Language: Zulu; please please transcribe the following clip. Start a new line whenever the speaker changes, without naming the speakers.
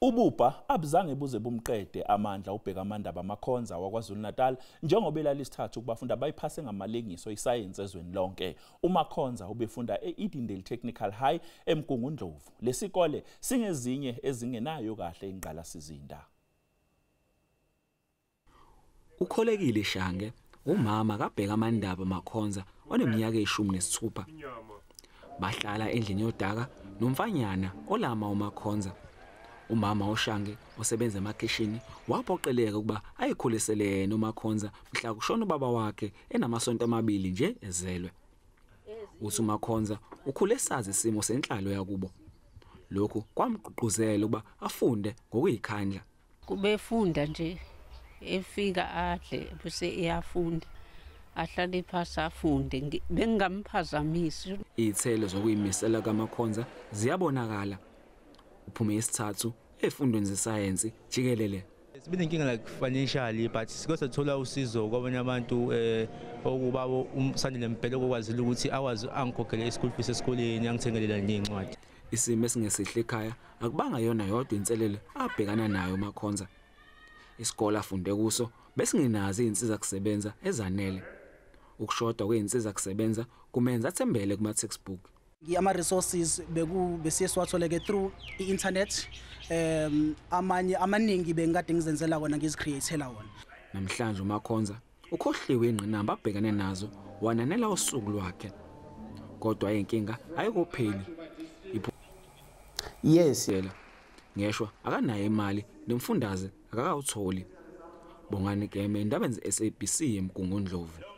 Ubupha abuzange buze bumqede amandla ubheka amandaba amakhonza wakwaZulu Natal njengoba elalisithathu kubafunda bayiphase ngamalengiso isayensi ezweni lonke. uMakhonza ubefunda eEdendale Technical High eMgungundlovu. Lesikole singezinye ezingenayo kahle ingqalasizinda.
Ukholekile Shange umama kabheka amandaba amakhonza oneminyaka e16. Bahlala endlini yodaka nomfanyana olama uMakhonza. Umama uShange osebenza emakhishini waphoqeleka ukuba ayikhulisele noMakhonza mhla kushona ubaba wakhe enamasonto amabili nje ezelwe. Uthi uMakhonza ukhule sazi isimo senhlalo yakubo. Lokhu kwamgqugquzela ukuba afunde ngokuyikhandla.
Kubefunda nje efika adle bese eyafunda. Ahlale phasi afunde bengamphazamisi.
Izithelo zokuyimisela kaMakhonza ziyabonakala. Uphume isithathu efundweni zesayensi jikelele.
Sibine inkinga like financially but sikose thola usizo kwabanye abantu okuba umsandile mpela okwazile ukuthi awazi angikhokhele ischool fees esikoleni angithengelela nezincwadi.
Isimo esingesihle ekhaya akubanga yona yodwa inselelo abhekana nayo uMakhonza. Isikole afunde kuso besingenazi izinsiza kusebenza ezanele. Ukushoda kweinsiza kusebenza kumenza athembele kuma textbook.
Ama resources besiye siwatholeke through i-internet amanye amaningi bengikade ngizenzela kona ngizicreatela wona.
Namhlanje uMakhonza ukhohliwe ingqinamba abhekane nazo wananela usuku lwakhe. Kodwa inkinga ayikopheli.
Yes
yela ngeshwa akanayo imali nomfundaze akakawutholi. Bongani Geme indaba ze SABC eMgungundlovu.